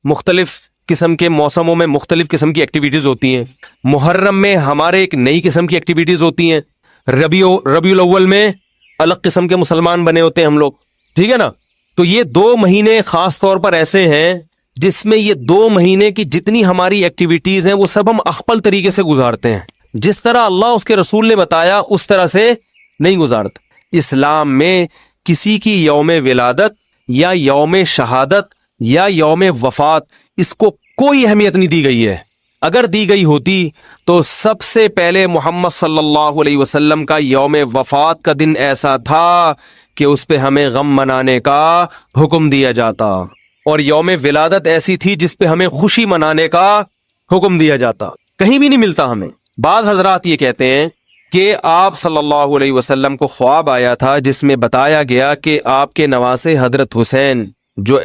مختلف قسم کے موسموں میں مختلف قسم کی ایکٹیویٹیز ہوتی ہیں. محرم میں ہمارے ایک نئی قسم کی ایکٹیویٹیز ہوتی ہیں. ربیع الاول میں الگ قسم کے مسلمان بنے ہوتے ہیں ہم لوگ, ٹھیک ہے نا. تو یہ 2 مہینے خاص طور پر ایسے ہیں جس میں یہ 2 مہینے کی جتنی ہماری ایکٹیویٹیز ہیں وہ سب ہم اخپل طریقے سے گزارتے ہیں. جس طرح اللہ اس کے رسول نے بتایا اس طرح سے نہیں گزارتے. اسلام میں کسی کی یوم ولادت یا یوم شہادت یا یوم وفات اس کو کوئی اہمیت نہیں دی گئی ہے. اگر دی گئی ہوتی تو سب سے پہلے محمد صلی اللہ علیہ وسلم کا یوم وفات کا دن ایسا تھا کہ اس پہ ہمیں غم منانے کا حکم دیا جاتا, اور یوم ولادت ایسی تھی جس پہ ہمیں خوشی منانے کا حکم دیا جاتا. کہیں بھی نہیں ملتا ہمیں. بعض حضرات یہ کہتے ہیں کہ آپ صلی اللہ علیہ وسلم کو خواب آیا تھا جس میں بتایا گیا کہ آپ کے نواسے حضرت حسین جو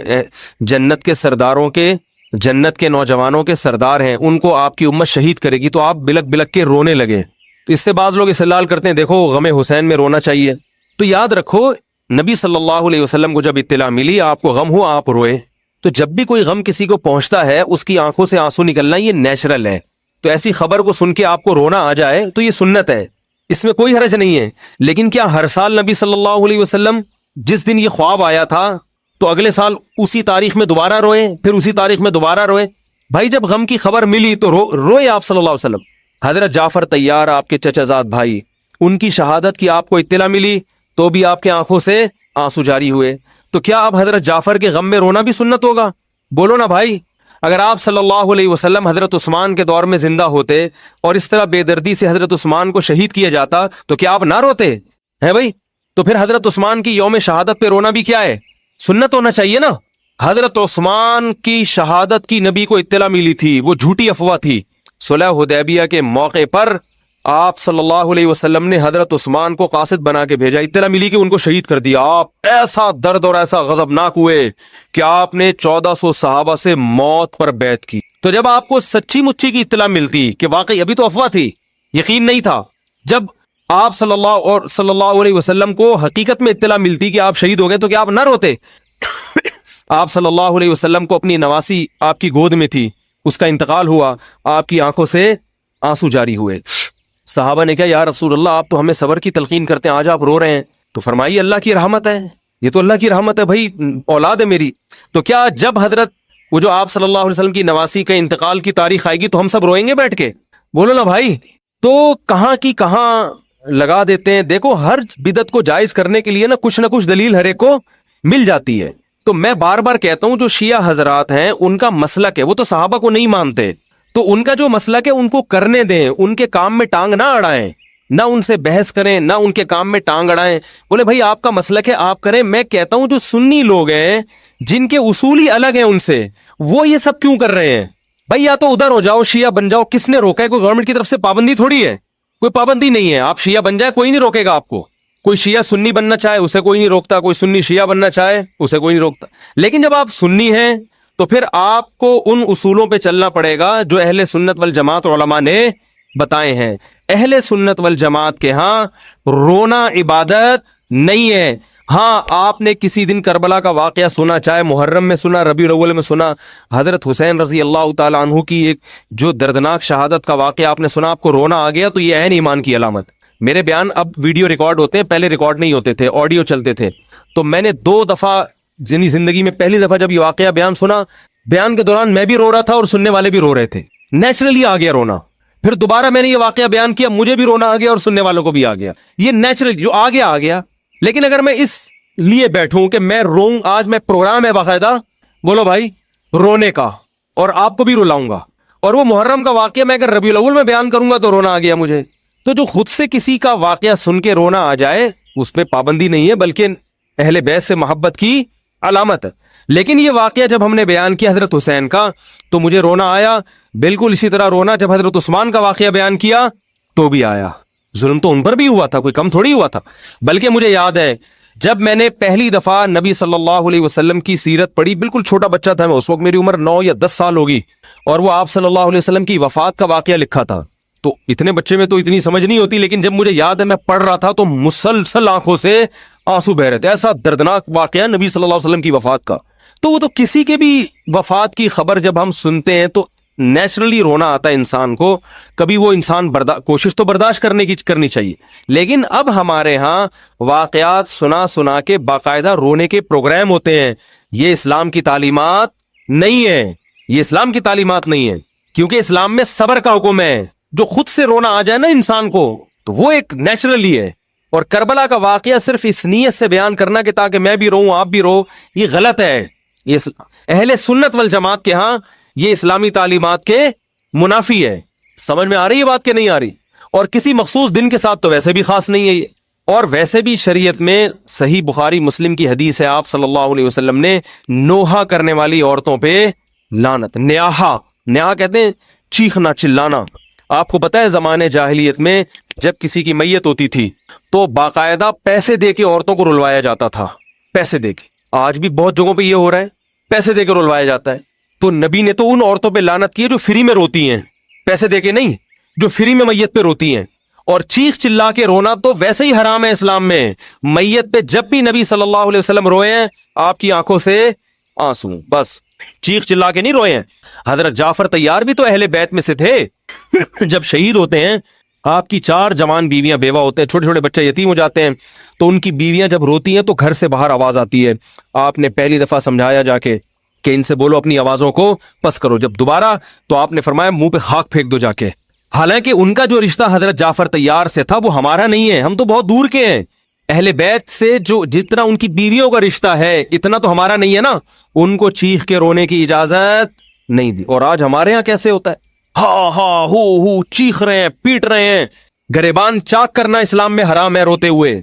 جنت کے سرداروں کے جنت کے نوجوانوں کے سردار ہیں ان کو آپ کی امت شہید کرے گی, تو آپ بلک بلک کے رونے لگے. تو اس سے بعض لوگ استدلال کرتے ہیں دیکھو غم حسین میں رونا چاہیے. تو یاد رکھو نبی صلی اللہ علیہ وسلم کو جب اطلاع ملی آپ کو غم ہوا آپ روئے. تو جب بھی کوئی غم کسی کو پہنچتا ہے اس کی آنکھوں سے آنسو نکلنا یہ نیچرل ہے. تو ایسی خبر کو سن کے آپ کو رونا آ جائے تو یہ سنت ہے, اس میں کوئی حرج نہیں ہے. لیکن کیا ہر سال نبی صلی اللہ علیہ وسلم جس دن یہ خواب آیا تھا تو اگلے سال اسی تاریخ میں دوبارہ روئے, پھر اسی تاریخ میں دوبارہ روئے؟ بھائی جب غم کی خبر ملی تو روئے آپ صلی اللہ علیہ وسلم. حضرت جعفر طیار آپ کے چچا زاد بھائی, ان کی شہادت کی آپ کو اطلاع ملی تو بھی آپ کے آنکھوں سے آنسو جاری ہوئے. تو کیا اب حضرت جعفر کے غم میں رونا بھی سنت ہوگا؟ بولو نا بھائی. اگر آپ صلی اللہ علیہ وسلم حضرت عثمان کے دور میں زندہ ہوتے اور اس طرح بے دردی سے حضرت عثمان کو شہید کیا جاتا تو کیا آپ نہ روتے ہیں بھائی؟ تو پھر حضرت عثمان کی یوم شہادت پہ رونا بھی کیا ہے؟ سنت ہونا چاہیے نا. حضرت عثمان کی شہادت کی نبی کو اطلاع ملی تھی, وہ جھوٹی افواہ تھی. صلح حدیبیہ کے موقع پر آپ صلی اللہ علیہ وسلم نے حضرت عثمان کو قاصد بنا کے بھیجا, اطلاع ملی کہ ان کو شہید کر دیا. آپ ایسا درد اور ایسا غضبناک ہوئے کہ آپ نے 1400 صحابہ سے موت پر بیعت کی. تو جب آپ کو سچی مچی کی اطلاع ملتی کہ واقعی ابھی تو افواہ تھی, یقین نہیں تھا, جب آپ صلی اللہ علیہ وسلم کو حقیقت میں اطلاع ملتی کہ آپ شہید ہو گئے تو کیا آپ نہ روتے؟ آپ صلی اللہ علیہ وسلم کو اپنی نواسی آپ کی گود میں تھی, اس کا انتقال ہوا, آپ کی آنکھوں سے آنسو جاری ہوئے. صحابہ نے کہا یا رسول اللہ آپ تو ہمیں صبر کی تلقین کرتے ہیں, آج آپ رو رہے ہیں. تو فرمائیے اللہ کی رحمت ہے, یہ تو اللہ کی رحمت ہے بھائی, اولاد ہے میری. تو کیا جب حضرت وہ جو آپ صلی اللہ علیہ وسلم کی نواسی کا انتقال کی تاریخ آئے گی تو ہم سب روئیں گے بیٹھ کے؟ بولو نا بھائی. تو کہاں کی کہاں لگا دیتے ہیں. دیکھو ہر بدعت کو جائز کرنے کے لیے نا کچھ دلیل ہر ایک کو مل جاتی ہے. تو میں بار بار کہتا ہوں جو شیعہ حضرات ہیں ان کا مسلک ہے, وہ تو صحابہ کو نہیں مانتے, تو ان کا جو مسلک ہے ان کو کرنے دیں, ان کے کام میں ٹانگ نہ اڑائیں, نہ ان سے بحث کریں, نہ ان کے کام میں ٹانگ اڑائیں. بولے بھائی آپ کا مسلک ہے آپ کریں. میں کہتا ہوں جو سنی لوگ ہیں جن کے اصول ہی الگ ہیں ان سے, وہ یہ سب کیوں کر رہے ہیں بھائی؟ یا تو ادھر ہو جاؤ, شیعہ بن جاؤ. کس نے روکا ہے؟ کوئی گورنمنٹ کی طرف سے پابندی تھوڑی ہے, کوئی پابندی نہیں ہے. آپ شیعہ بن جائے کوئی نہیں روکے گا آپ کو. کوئی شیعہ سنی بننا چاہے اسے کوئی نہیں روکتا, کوئی سنی شیعہ بننا چاہے اسے کوئی نہیں روکتا. لیکن جب آپ سنی ہیں تو پھر آپ کو ان اصولوں پہ چلنا پڑے گا جو اہل سنت والجماعت علماء نے بتائے ہیں. اہل سنت والجماعت کے ہاں رونا عبادت نہیں ہے. ہاں آپ نے کسی دن کربلا کا واقعہ سنا, چاہے محرم میں سنا, ربیع الاول میں سنا, حضرت حسین رضی اللہ تعالی عنہ کی ایک جو دردناک شہادت کا واقعہ آپ نے سنا, آپ کو رونا آ گیا, تو یہ عین ایمان کی علامت. میرے بیان اب ویڈیو ریکارڈ ہوتے ہیں, پہلے ریکارڈ نہیں ہوتے تھے, آڈیو چلتے تھے. تو میں نے 2 دفعہ زندگی میں پہلی دفعہ جب یہ واقعہ بیان سنا, بیان کے دوران میں بھی رو رہا تھا اور سننے والے بھی رو رہے تھے. نیچرلی آ گیا رونا. پھر دوبارہ میں نے یہ واقعہ بیان کیا, مجھے بھی رونا آ گیا اور سننے والوں کو بھی آ گیا. یہ نیچرل جو آ گیا. لیکن اگر میں اس لیے بیٹھوں کہ میں روؤں, آج میں پروگرام ہے باقاعدہ, بولو بھائی, رونے کا, اور آپ کو بھی رلاؤں گا. اور وہ محرم کا واقعہ میں اگر ربیع الاول میں بیان کروں گا تو رونا آ گیا مجھے. تو جو خود سے کسی کا واقعہ سن کے رونا آ جائے اس پہ پابندی نہیں ہے, بلکہ اہل بیت سے محبت کی علامت ہے. لیکن یہ واقعہ جب ہم نے بیان کیا حضرت حسین کا تو مجھے رونا آیا. بالکل اسی طرح رونا جب حضرت عثمان کا واقعہ بیان کیا تو بھی آیا. ظلم تو ان پر بھی ہوا تھا, کوئی کم تھوڑی ہوا تھا. بلکہ مجھے یاد ہے جب میں نے پہلی دفعہ نبی صلی اللہ علیہ وسلم کی سیرت پڑھی, بالکل چھوٹا بچہ تھا میں اس وقت, میری عمر 9 یا 10 سال ہوگی, اور وہ آپ صلی اللہ علیہ وسلم کی وفات کا واقعہ لکھا تھا. تو اتنے بچے میں تو اتنی سمجھ نہیں ہوتی, لیکن جب مجھے یاد ہے میں پڑھ رہا تھا تو مسلسل آنکھوں سے آنسو بہ رہے تھے. ایسا دردناک واقعہ نبی صلی اللہ علیہ وسلم کی وفات کا. تو وہ تو کسی کے بھی وفات کی خبر جب ہم سنتے ہیں تو نیچرلی رونا آتا ہے انسان کو. کبھی وہ انسان کوشش تو برداشت کرنی چاہیے، لیکن اب ہمارے ہاں واقعات سنا کے باقاعدہ رونے کے پروگرام ہوتے ہیں. یہ اسلام کی تعلیمات نہیں ہے، یہ اسلام کی تعلیمات نہیں ہے، کیونکہ اسلام میں صبر کا حکم ہے. جو خود سے رونا آ جائے نا انسان کو تو وہ ایک نیچرلی ہے. اور کربلا کا واقعہ صرف اس نیت سے بیان کرنا کہ تاکہ میں بھی روؤں آپ بھی رو، یہ غلط ہے. یہ اہل سنت والجماعت کے ہاں یہ اسلامی تعلیمات کے منافی ہے. سمجھ میں آ رہی ہے بات کہ نہیں آ رہی؟ اور کسی مخصوص دن کے ساتھ تو ویسے بھی خاص نہیں ہے یہ. اور ویسے بھی شریعت میں صحیح بخاری مسلم کی حدیث ہے، آپ صلی اللہ علیہ وسلم نے نوحہ کرنے والی عورتوں پہ لعنت، نیاحہ کہتے ہیں چیخنا چلانا. آپ کو پتہ ہے زمانے جاہلیت میں جب کسی کی میت ہوتی تھی تو باقاعدہ پیسے دے کے عورتوں کو رلوایا جاتا تھا، پیسے دے کے. آج بھی بہت جگہوں پہ یہ ہو رہا ہے، پیسے دے کے رلوایا جاتا ہے. تو نبی نے تو ان عورتوں پہ لعنت کی ہے جو فری میں روتی ہیں، پیسے دے کے نہیں، جو فری میں میت پہ روتی ہیں. اور چیخ چلا کے رونا تو ویسے ہی حرام ہے اسلام میں. میت پہ جب بھی نبی صلی اللہ علیہ وسلم روئے ہیں آپ کی آنکھوں سے آنسو، بس چیخ چلا کے نہیں روئے ہیں. حضرت جعفر طیار بھی تو اہل بیت میں سے تھے. جب شہید ہوتے ہیں آپ کی 4 جوان بیویاں بیوہ ہوتے ہیں، چھوٹے چھوٹے بچے یتیم ہو جاتے ہیں، تو ان کی بیویاں جب روتی ہیں تو گھر سے باہر آواز آتی ہے. آپ نے پہلی دفعہ سمجھایا جا کے کہ ان سے بولو اپنی آوازوں کو پس کرو. جب دوبارہ تو آپ نے فرمایا منہ پہ خاک پھینک دو جا کے. حالانکہ ان کا جو رشتہ حضرت جعفر طیار سے تھا وہ ہمارا نہیں ہے، ہم تو بہت دور کے ہیں. اہل بیت سے جو جتنا ان کی بیویوں کا رشتہ ہے اتنا تو ہمارا نہیں ہے نا. ان کو چیخ کے رونے کی اجازت نہیں دی. اور آج ہمارے ہاں کیسے ہوتا ہے، ہاں ہو چیخ رہے ہیں، پیٹ رہے ہیں. گریبان چاک کرنا اسلام میں حرام ہے، روتے ہوئے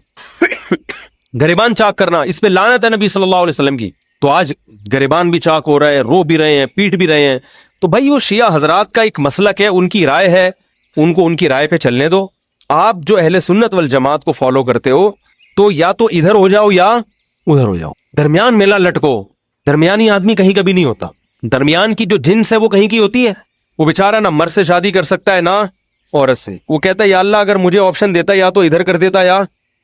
گریبان چاک کرنا، اس پہ لعنت ہے نبی صلی اللہ علیہ وسلم کی. تو آج گریبان بھی چاک ہو رہا ہے، رو بھی رہے ہیں، پیٹ بھی رہے ہیں. تو بھائی وہ شیعہ حضرات کا ایک مسلک ہے، ان کی رائے ہے، ان کو ان کی رائے پہ چلنے دو. آپ جو اہل سنت والجماعت کو فالو کرتے ہو تو یا تو ادھر ہو جاؤ یا ادھر ہو جاؤ، درمیان میلہ لٹکو. درمیانی آدمی کہیں کبھی نہیں ہوتا. درمیان کی جو جنس ہے وہ کہیں کی ہوتی ہے. وہ بیچارہ نہ مرد سے شادی کر سکتا ہے نہ عورت سے. وہ کہتا ہے یا اللہ اگر مجھے آپشن دیتا یا تو ادھر کر دیتا یا.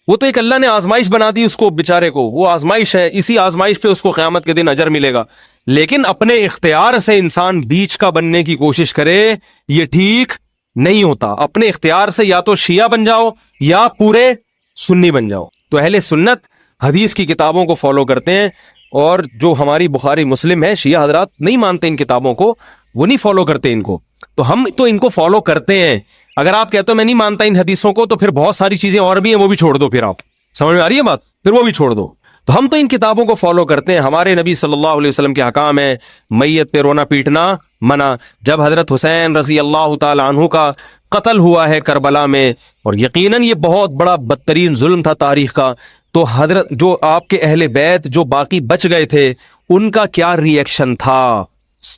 وہ تو ایک اللہ نے آزمائش بنا دی اس کو بیچارے کو، وہ آزمائش ہے، اسی آزمائش پہ اس کو قیامت کے دن اجر ملے گا. لیکن اپنے اختیار سے انسان بیچ کا بننے کی کوشش کرے یہ ٹھیک نہیں ہوتا. اپنے اختیار سے یا تو شیعہ بن جاؤ یا پورے سنی بن جاؤ. تو اہل سنت حدیث کی کتابوں کو فالو کرتے ہیں، اور جو ہماری بخاری مسلم ہے شیعہ حضرات نہیں مانتے ان کتابوں کو، وہ نہیں فالو کرتے ان کو. تو ہم تو ان کو فالو کرتے ہیں. اگر آپ کہتے ہو میں نہیں مانتا ان حدیثوں کو تو پھر بہت ساری چیزیں اور بھی ہیں وہ بھی چھوڑ دو. پھر آپ سمجھ میں آ رہی ہے بات، پھر وہ بھی چھوڑ دو. تو ہم تو ان کتابوں کو فالو کرتے ہیں. ہمارے نبی صلی اللہ علیہ وسلم کے حکام ہے میت پہ رونا پیٹنا منع. جب حضرت حسین رضی اللہ تعالی عنہ کا قتل ہوا ہے کربلا میں، اور یقیناً یہ بہت بڑا بدترین ظلم تھا تاریخ کا، تو حضرت جو آپ کے اہل بیت جو باقی بچ گئے تھے ان کا کیا ری ایکشن تھا،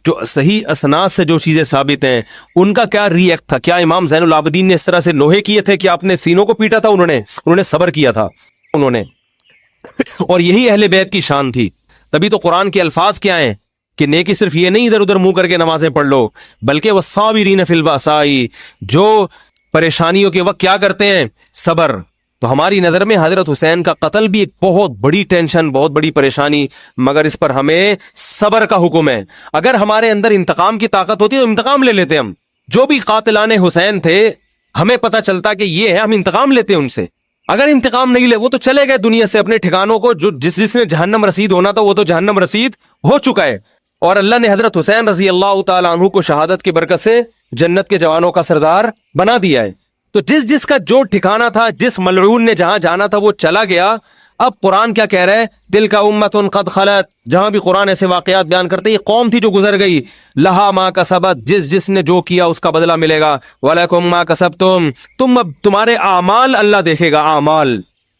جو صحیح اسناد سے جو چیزیں ثابت ہیں ان کا کیا ری ایکٹ تھا. کیا امام زین العابدین نے اس طرح سے نوحے کیے تھے کہ آپ نے سینوں کو پیٹا تھا؟ انہوں نے صبر کیا تھا انہوں نے. اور یہی اہل بیت کی شان تھی. تبھی تو قرآن کے الفاظ کیا ہیں کہ نیکی صرف یہ نہیں ادھر ادھر منہ کر کے نمازیں پڑھ لو، بلکہ والصابرین فی البأساء، جو پریشانیوں کے وقت کیا کرتے ہیں، صبر. تو ہماری نظر میں حضرت حسین کا قتل بھی ایک بہت بڑی ٹینشن، بہت بڑی پریشانی، مگر اس پر ہمیں صبر کا حکم ہے. اگر ہمارے اندر انتقام کی طاقت ہوتی تو انتقام لے لیتے. ہم جو بھی قاتلان حسین تھے ہمیں پتہ چلتا کہ یہ ہے، ہم انتقام لیتے ان سے. اگر انتقام نہیں لے، وہ تو چلے گئے دنیا سے اپنے ٹھکانوں کو، جو جس نے جہنم رسید ہونا تھا وہ تو جہنم رسید ہو چکا ہے. اور اللہ نے حضرت حسین رضی اللہ تعالی عنہ کو شہادت کی برکت سے جنت کے جوانوں کا سردار بنا دیا ہے. تو جس کا جو ٹھکانہ تھا، جس ملعون نے جہاں جانا تھا وہ چلا گیا. اب قرآن کیا کہہ رہا ہے، دل کا امت قد خلت. جہاں بھی قرآن ایسے واقعات بیان کرتے یہ قوم تھی جو گزر گئی. لہا ما کسبت، جس نے جو کیا اس کا بدلہ ملے گا. ولکم ما کسبتم، تم اب تمہارے اعمال اللہ دیکھے گا.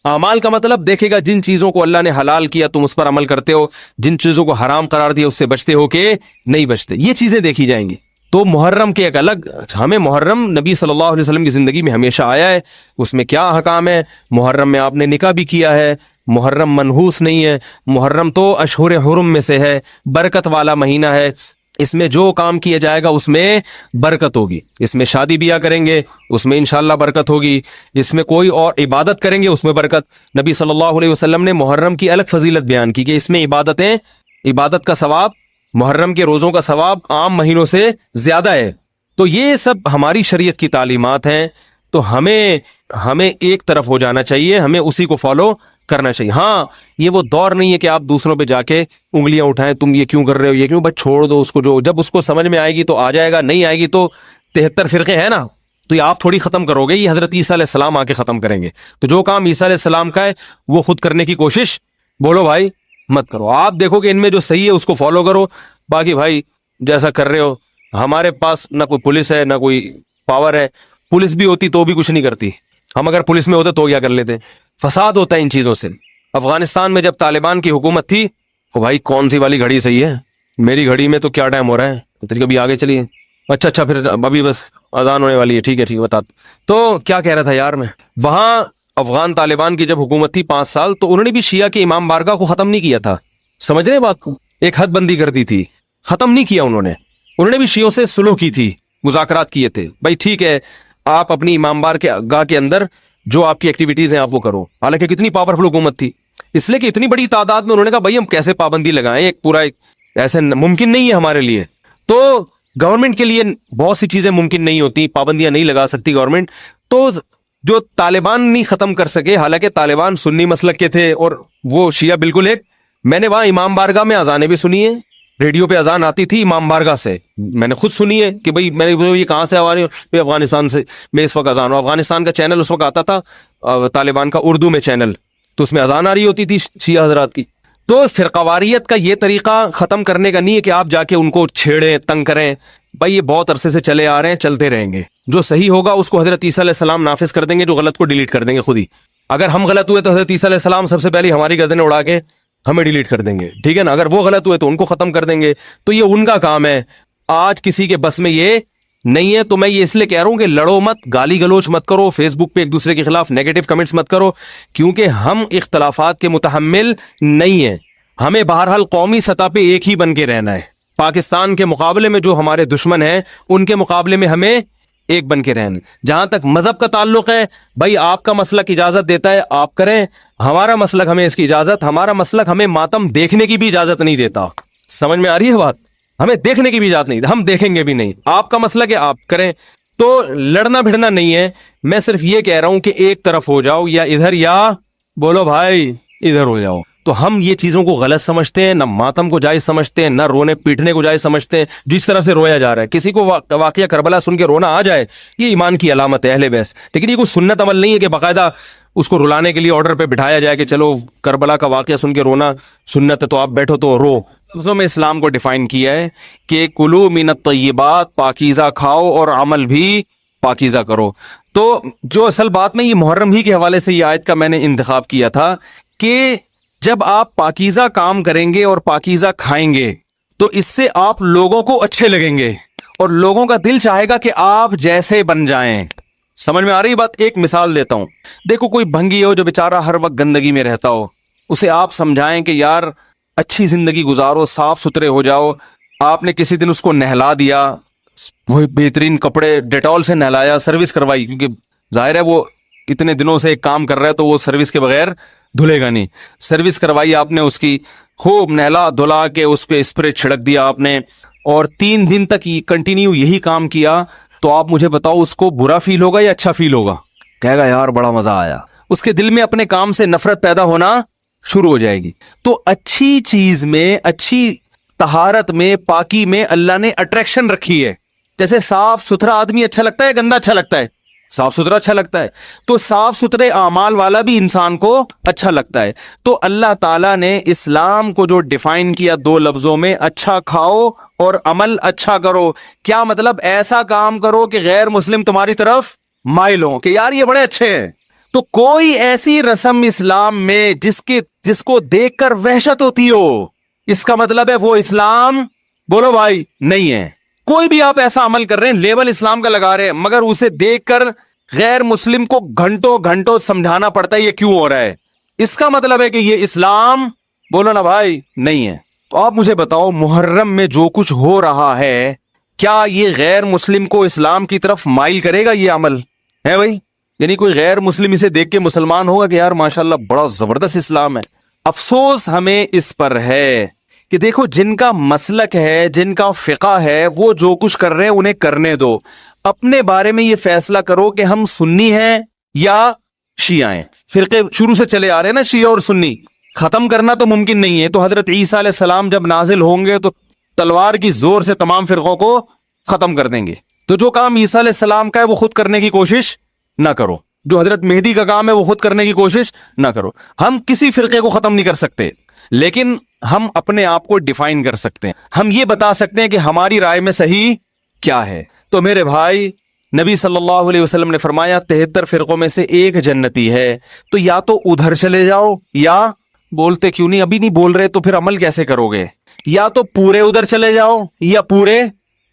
اعمال کا مطلب دیکھے گا جن چیزوں کو اللہ نے حلال کیا تم اس پر عمل کرتے ہو، جن چیزوں کو حرام قرار دیا اس سے بچتے ہو کہ نہیں بچتے، یہ چیزیں دیکھی جائیں گی. تو محرم کے ایک الگ، ہمیں محرم نبی صلی اللہ علیہ وسلم کی زندگی میں ہمیشہ آیا ہے، اس میں کیا حکام ہے. محرم میں آپ نے نکاح بھی کیا ہے، محرم منحوس نہیں ہے. محرم تو اشہر حرم میں سے ہے، برکت والا مہینہ ہے. اس میں جو کام کیا جائے گا اس میں برکت ہوگی. اس میں شادی بیاہ کریں گے اس میں انشاءاللہ برکت ہوگی. اس میں کوئی اور عبادت کریں گے اس میں برکت. نبی صلی اللہ علیہ وسلم نے محرم کی الگ فضیلت بیان کی کہ اس میں عبادتیں عبادت کا ثواب محرم کے روزوں کا ثواب عام مہینوں سے زیادہ ہے. تو یہ سب ہماری شریعت کی تعلیمات ہیں. تو ہمیں ایک طرف ہو جانا چاہیے, ہمیں اسی کو فالو کرنا چاہیے. ہاں یہ وہ دور نہیں ہے کہ آپ دوسروں پہ جا کے انگلیاں اٹھائیں, تم یہ کیوں کر رہے ہو, یہ کیوں, بس چھوڑ دو اس کو, جو جب اس کو سمجھ میں آئے گی تو آ جائے گا, نہیں آئے گی تو 73 فرقے ہیں نا, تو یہ آپ تھوڑی ختم کرو گے, یہ حضرت عیسیٰ علیہ السلام آ کے ختم کریں گے. تو جو کام عیسیٰ علیہ السلام کا ہے وہ خود کرنے کی کوشش بولو بھائی مت کرو. آپ دیکھو کہ ان میں جو صحیح ہے اس کو فالو کرو, باقی بھائی جیسا کر رہے ہو. ہمارے پاس نہ کوئی پولیس ہے نہ کوئی پاور ہے, پولیس بھی ہوتی تو بھی کچھ نہیں کرتی. ہم اگر پولیس میں ہوتے تو کیا کر لیتے. فساد ہوتا ہے ان چیزوں سے. افغانستان میں جب طالبان کی حکومت تھی, او بھائی کون سی والی گھڑی صحیح ہے, میری گھڑی میں تو کیا ٹائم ہو رہا ہے, تو کبھی آگے چلیے. اچھا پھر ابھی بس اذان ہونے والی ہے, ٹھیک ہے بتا. تو کیا کہہ رہا تھا یار میں, وہاں افغان طالبان کی جب حکومت تھی 5 سال, تو انہوں نے بھی شیعہ کے امام بارگاہ کو ختم نہیں کیا تھا. سمجھ رہے بات کو, ایک حد بندی کر دی تھی, ختم نہیں کیا انہوں نے بھی شیعوں سے سلو کی تھی, مذاکرات کیے تھے. بھائی ٹھیک ہے آپ اپنی امام بارگاہ کے اندر جو آپ کی ایکٹیویٹیز ہیں آپ وہ کرو. حالانکہ کتنی پاورفل حکومت تھی, اس لیے کہ اتنی بڑی تعداد میں انہوں نے کہا بھائی ہم کیسے پابندی لگائیں, ایک پورا ایسے ممکن نہیں ہے ہمارے لیے. تو گورنمنٹ کے لیے بہت سی چیزیں ممکن نہیں ہوتی, پابندیاں نہیں لگا سکتی گورنمنٹ. تو جو طالبان نہیں ختم کر سکے, حالانکہ طالبان سنی مسلک کے تھے اور وہ شیعہ بالکل ایک. میں نے وہاں امام بارگاہ میں اذانیں بھی سنی ہیں, ریڈیو پہ اذان آتی تھی امام بارگاہ سے, میں نے خود سنی ہے کہ بھائی میں نے یہ کہاں سے آ رہی ہوں, افغانستان سے میں اس وقت اذان ہوں. افغانستان کا چینل اس وقت آتا تھا طالبان کا اردو میں چینل, تو اس میں اذان آ رہی ہوتی تھی شیعہ حضرات کی. تو فرقواریت کا یہ طریقہ ختم کرنے کا نہیں ہے کہ آپ جا کے ان کو چھیڑیں تنگ کریں. بھائی یہ بہت عرصے سے چلے آ رہے ہیں, چلتے رہیں گے. جو صحیح ہوگا اس کو حضرت عیسیٰ علیہ السلام نافذ کر دیں گے, جو غلط کو ڈیلیٹ کر دیں گے خود ہی. اگر ہم غلط ہوئے تو حضرت عیسیٰ علیہ السلام سب سے پہلے ہماری گردنیں اڑا کے ہمیں ڈیلیٹ کر دیں گے, ٹھیک ہے نا. اگر وہ غلط ہوئے تو ان کو ختم کر دیں گے. تو یہ ان کا کام ہے, آج کسی کے بس میں یہ نہیں ہے. تو میں یہ اس لیے کہہ رہا ہوں کہ لڑو مت, گالی گلوچ مت کرو, فیس بک پہ ایک دوسرے کے خلاف نیگیٹو کمنٹس مت کرو, کیونکہ ہم اختلافات کے متحمل نہیں ہیں. ہمیں بہرحال قومی سطح پہ ایک ہی بن کے رہنا ہے. پاکستان کے مقابلے میں جو ہمارے دشمن ہیں ان کے مقابلے میں ہمیں ایک بن کے رہنا. جہاں تک مذہب کا تعلق ہے, بھائی آپ کا مسلک اجازت دیتا ہے آپ کریں, ہمارا مسلک ہمیں اس کی اجازت, ہمارا مسلک ہمیں ماتم دیکھنے کی بھی اجازت نہیں دیتا. سمجھ میں آ رہی ہے بات, ہمیں دیکھنے کی بھی اجازت نہیں, ہم دیکھیں گے بھی نہیں. آپ کا مسلک ہے آپ کریں. تو لڑنا بھڑنا نہیں ہے, میں صرف یہ کہہ رہا ہوں کہ ایک طرف ہو جاؤ, یا ادھر یا بولو بھائی ادھر ہو جاؤ. تو ہم یہ چیزوں کو غلط سمجھتے ہیں, نہ ماتم کو جائز سمجھتے ہیں, نہ رونے پیٹنے کو جائز سمجھتے ہیں. جس طرح سے رویا جا رہا ہے, کسی کو واقعہ کربلا سن کے رونا آ جائے, یہ ایمان کی علامت ہے اہل بیت. لیکن یہ کوئی سنت عمل نہیں ہے کہ باقاعدہ اس کو رلانے کے لیے آرڈر پہ بٹھایا جائے کہ چلو کربلا کا واقعہ سن کے رونا سنت ہے تو آپ بیٹھو تو رو. لفظوں میں اسلام کو ڈیفائن کیا ہے کہ کلو من الطیبات, پاکیزہ کھاؤ اور عمل بھی پاکیزہ کرو. تو جو اصل بات میں یہ محرم ہی کے حوالے سے یہ آیت کا میں نے انتخاب کیا تھا کہ جب آپ پاکیزہ کام کریں گے اور پاکیزہ کھائیں گے تو اس سے آپ لوگوں کو اچھے لگیں گے اور لوگوں کا دل چاہے گا کہ آپ جیسے بن جائیں. سمجھ میں آ رہی بات؟ ایک مثال دیتا ہوں. دیکھو کوئی بھنگی ہو جو بیچارہ ہر وقت گندگی میں رہتا ہو, اسے آپ سمجھائیں کہ یار اچھی زندگی گزارو, صاف ستھرے ہو جاؤ. آپ نے کسی دن اس کو نہلا دیا, وہ بہترین کپڑے ڈیٹول سے نہلایا, سروس کروائی, کیونکہ ظاہر ہے وہ اتنے دنوں سے ایک کام کر رہا ہے تو وہ سروس کے بغیر دھلے گا نہیں. سروس کروائی آپ نے اس کی, خوب نہلا دھلا کے اس پہ اسپرے چھڑک دیا آپ نے, اور 3 دن تک کنٹینیو یہی کام کیا, تو آپ مجھے بتاؤ اس کو برا فیل ہوگا یا اچھا فیل ہوگا؟ کہے گا یار بڑا مزہ آیا. اس کے دل میں اپنے کام سے نفرت پیدا ہونا شروع ہو جائے گی. تو اچھی چیز میں, اچھی طہارت میں, پاکی میں اللہ نے اٹریکشن رکھی ہے. جیسے صاف ستھرا آدمی اچھا لگتا ہے, گندا اچھا لگتا ہے؟ صاف ستھرا اچھا لگتا ہے. تو صاف ستھرے اعمال والا بھی انسان کو اچھا لگتا ہے. تو اللہ تعالیٰ نے اسلام کو جو ڈیفائن کیا 2 لفظوں میں, اچھا کھاؤ اور عمل اچھا کرو. کیا مطلب؟ ایسا کام کرو کہ غیر مسلم تمہاری طرف مائل ہوں کہ یار یہ بڑے اچھے ہیں. تو کوئی ایسی رسم اسلام میں جس کو دیکھ کر وحشت ہوتی ہو, اس کا مطلب ہے وہ اسلام بولو بھائی نہیں ہے. کوئی بھی آپ ایسا عمل کر رہے ہیں, لیبل اسلام کا لگا رہے ہیں, مگر اسے دیکھ کر غیر مسلم کو گھنٹوں گھنٹوں سمجھانا پڑتا ہے یہ کیوں ہو رہا ہے, اس کا مطلب ہے کہ یہ اسلام بولو نا بھائی نہیں ہے. تو آپ مجھے بتاؤ محرم میں جو کچھ ہو رہا ہے, کیا یہ غیر مسلم کو اسلام کی طرف مائل کرے گا؟ یہ عمل ہے بھائی. یعنی کوئی غیر مسلم اسے دیکھ کے مسلمان ہوگا کہ یار ماشاءاللہ بڑا زبردست اسلام ہے. افسوس ہمیں اس پر ہے کہ دیکھو جن کا مسلک ہے, جن کا فقہ ہے, وہ جو کچھ کر رہے ہیں انہیں کرنے دو. اپنے بارے میں یہ فیصلہ کرو کہ ہم سنی ہیں یا شیعہ ہیں. فرقے شروع سے چلے آ رہے ہیں نا, شیعہ اور سنی, ختم کرنا تو ممکن نہیں ہے. تو حضرت عیسیٰ علیہ السلام جب نازل ہوں گے تو تلوار کی زور سے تمام فرقوں کو ختم کر دیں گے. تو جو کام عیسیٰ علیہ السلام کا ہے وہ خود کرنے کی کوشش نہ کرو, جو حضرت مہدی کا کام ہے وہ خود کرنے کی کوشش نہ کرو. ہم کسی فرقے کو ختم نہیں کر سکتے, لیکن ہم اپنے آپ کو ڈیفائن کر سکتے ہیں. ہم یہ بتا سکتے ہیں کہ ہماری رائے میں صحیح کیا ہے. تو میرے بھائی, نبی صلی اللہ علیہ وسلم نے فرمایا 73 فرقوں میں سے ایک جنتی ہے. تو یا تو ادھر چلے جاؤ, یا بولتے کیوں نہیں, ابھی نہیں بول رہے تو پھر عمل کیسے کرو گے, یا تو پورے ادھر چلے جاؤ یا پورے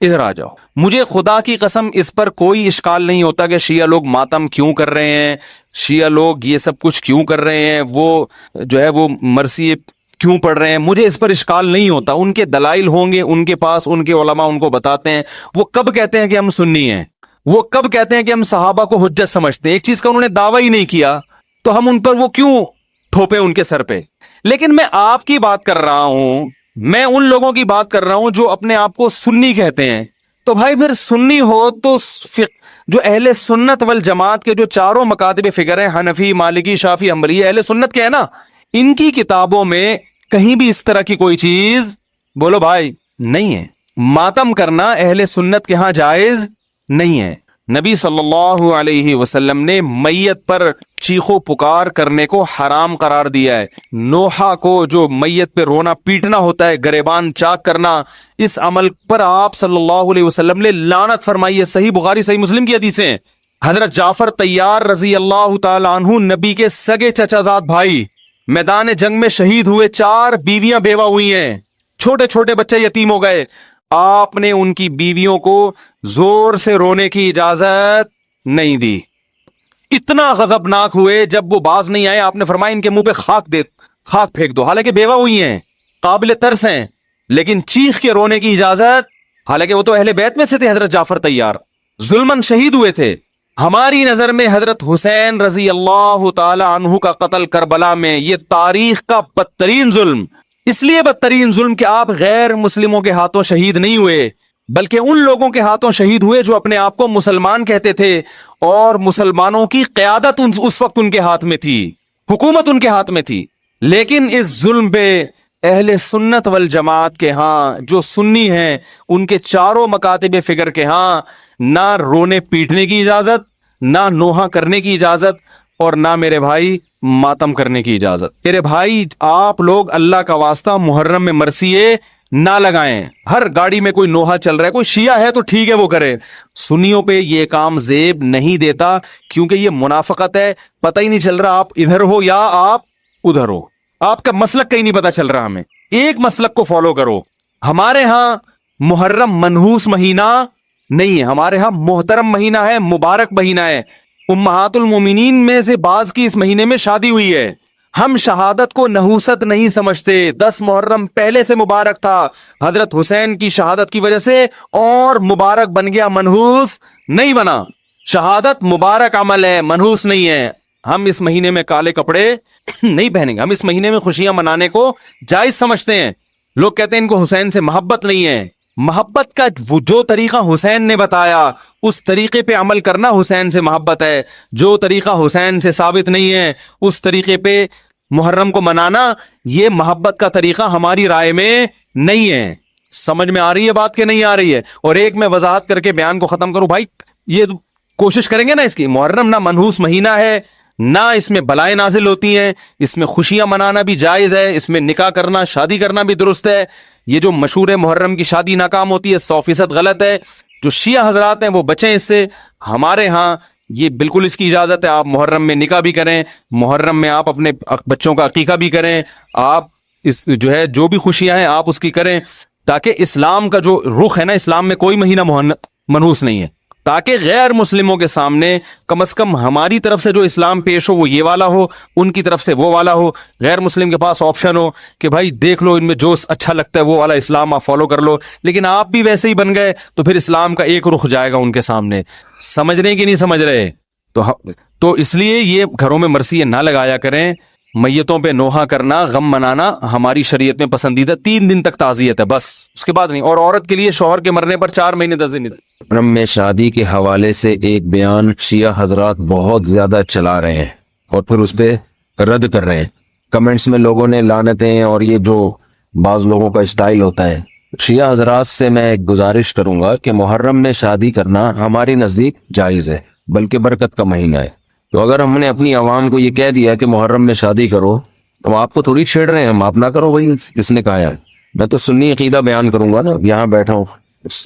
ادھر آ جاؤ. مجھے خدا کی قسم اس پر کوئی اشکال نہیں ہوتا کہ شیعہ لوگ ماتم کیوں کر رہے ہیں, شیعہ لوگ یہ سب کچھ کیوں کر رہے ہیں, وہ جو ہے وہ مرثیے کیوں پڑھ رہے ہیں. مجھے اس پر اشکال نہیں ہوتا. ان کے دلائل ہوں گے ان کے پاس, ان کے علماء ان کو بتاتے ہیں. وہ کب کہتے ہیں کہ ہم سنی ہیں, وہ کب کہتے ہیں کہ ہم صحابہ کو حجت سمجھتے ہیں. ایک چیز کا انہوں نے دعویٰ ہی نہیں کیا تو ہم ان پر وہ کیوں تھوپے ان کے سر پہ. لیکن میں آپ کی بات کر رہا ہوں, میں ان لوگوں کی بات کر رہا ہوں جو اپنے آپ کو سنی کہتے ہیں. تو بھائی پھر سنی ہو تو جو اہل سنت والجماعت کے جو چاروں مکاتب فکر ہیں, حنفی, مالکی, شافعی, حنبلی, اہل سنت کے ہے نا, ان کی کتابوں میں کہیں بھی اس طرح کی کوئی چیز بولو بھائی نہیں ہے. ماتم کرنا اہل سنت کے ہاں جائز نہیں ہے. نبی صلی اللہ علیہ وسلم نے میت پر چیخو پکار کرنے کو حرام قرار دیا ہے. نوحہ کو جو میت پہ رونا پیٹنا ہوتا ہے, گریبان چاک کرنا, اس عمل پر آپ صلی اللہ علیہ وسلم نے لعنت فرمائی ہے. صحیح بخاری صحیح مسلم کی حدیثیں ہیں. حضرت جعفر طیار رضی اللہ تعالی عنہ نبی کے سگے چچا زاد بھائی میدان جنگ میں شہید ہوئے. 4 بیویاں بیوہ ہوئی ہیں, چھوٹے چھوٹے بچے یتیم ہو گئے. آپ نے ان کی بیویوں کو زور سے رونے کی اجازت نہیں دی. اتنا غضبناک ہوئے جب وہ باز نہیں آئے, آپ نے فرمایا ان کے منہ پہ خاک پھینک دو. حالانکہ بیوہ ہوئی ہیں, قابل ترس ہیں, لیکن چیخ کے رونے کی اجازت, حالانکہ وہ تو اہل بیت میں سے تھے. حضرت جعفر طیار ظلمن شہید ہوئے تھے. ہماری نظر میں حضرت حسین رضی اللہ تعالی عنہ کا قتل کربلا میں یہ تاریخ کا بدترین ظلم, اس لیے بدترین ظلم کہ آپ غیر مسلموں کے ہاتھوں شہید نہیں ہوئے, بلکہ ان لوگوں کے ہاتھوں شہید ہوئے جو اپنے آپ کو مسلمان کہتے تھے, اور مسلمانوں کی قیادت اس وقت ان کے ہاتھ میں تھی, حکومت ان کے ہاتھ میں تھی. لیکن اس ظلم پہ اہل سنت والجماعت کے ہاں جو سنی ہیں, ان کے چاروں مکاتب فکر کے ہاں نہ رونے پیٹنے کی اجازت, نہ نوحہ کرنے کی اجازت, اور نہ میرے بھائی ماتم کرنے کی اجازت. میرے بھائی آپ لوگ اللہ کا واسطہ محرم میں مرثیے نہ لگائیں. ہر گاڑی میں کوئی نوحہ چل رہا ہے, کوئی شیعہ ہے تو ٹھیک ہے وہ کرے. سنیوں پہ یہ کام زیب نہیں دیتا, کیونکہ یہ منافقت ہے. پتہ ہی نہیں چل رہا آپ ادھر ہو یا آپ ادھر ہو, آپ کا مسلک کہیں نہیں پتا چل رہا. ہمیں ایک مسلک کو فالو کرو. ہمارے ہاں محرم منحوس مہینہ نہیں ہے, ہمارے ہاں محترم مہینہ ہے, مبارک مہینہ ہے. امہات المومنین میں سے بعض کی اس مہینے میں شادی ہوئی ہے. ہم شہادت کو نحوست نہیں سمجھتے. 10 محرم پہلے سے مبارک تھا, حضرت حسین کی شہادت کی وجہ سے اور مبارک بن گیا, منحوس نہیں بنا. شہادت مبارک عمل ہے, منحوس نہیں ہے. ہم اس مہینے میں کالے کپڑے نہیں پہنیں گے. ہم اس مہینے میں خوشیاں منانے کو جائز سمجھتے ہیں. لوگ کہتے ہیں ان کو حسین سے محبت نہیں ہے. محبت کا جو طریقہ حسین نے بتایا اس طریقے پہ عمل کرنا حسین سے محبت ہے. جو طریقہ حسین سے ثابت نہیں ہے اس طریقے پہ محرم کو منانا یہ محبت کا طریقہ ہماری رائے میں نہیں ہے. سمجھ میں آ رہی ہے بات کہ نہیں آ رہی ہے؟ اور ایک میں وضاحت کر کے بیان کو ختم کروں. بھائی یہ کوشش کریں گے نا اس کی, محرم نہ منحوس مہینہ ہے, نہ اس میں بلائیں نازل ہوتی ہیں, اس میں خوشیاں منانا بھی جائز ہے, اس میں نکاح کرنا شادی کرنا بھی درست ہے. یہ جو مشہور ہے محرم کی شادی ناکام ہوتی ہے 100% غلط ہے. جو شیعہ حضرات ہیں وہ بچیں اس سے. ہمارے ہاں یہ بالکل اس کی اجازت ہے. آپ محرم میں نکاح بھی کریں, محرم میں آپ اپنے بچوں کا عقیقہ بھی کریں, آپ اس جو ہے جو بھی خوشیاں ہیں آپ اس کی کریں, تاکہ اسلام کا جو رخ ہے نا, اسلام میں کوئی مہینہ منحوس نہیں ہے, تاکہ غیر مسلموں کے سامنے کم از کم ہماری طرف سے جو اسلام پیش ہو وہ یہ والا ہو, ان کی طرف سے وہ والا ہو. غیر مسلم کے پاس آپشن ہو کہ بھائی دیکھ لو ان میں جو اچھا لگتا ہے وہ والا اسلام آپ فالو کر لو, لیکن آپ بھی ویسے ہی بن گئے تو پھر اسلام کا ایک رخ جائے گا ان کے سامنے. سمجھ رہے کہ نہیں سمجھ رہے؟ تو اس لیے یہ گھروں میں مرثیے نہ لگایا کریں. میتوں پہ نوحہ کرنا، غم منانا ہماری شریعت میں پسندیدہ، 3 دن تک تعزیت ہے بس، اس کے بعد نہیں. اور عورت کے لیے شوہر کے مرنے پر 4 مہینے 10 دن. محرم میں شادی کے حوالے سے ایک بیان شیعہ حضرات بہت زیادہ چلا رہے ہیں اور پھر اس پہ رد کر رہے ہیں. کمنٹس میں لوگوں نے لعنتیں، اور یہ جو بعض لوگوں کا اسٹائل ہوتا ہے. شیعہ حضرات سے میں ایک گزارش کروں گا کہ محرم میں شادی کرنا ہماری نزدیک جائز ہے، بلکہ برکت کا مہینہ ہے. تو اگر ہم نے اپنی عوام کو یہ کہہ دیا کہ محرم میں شادی کرو، تو آپ کو تھوڑی چھیڑ رہے ہیں، ہم آپ نہ کرو بھائی، کس نے کہا ہے؟ میں تو سنی عقیدہ بیان کروں گا نا، یہاں بیٹھا ہوں.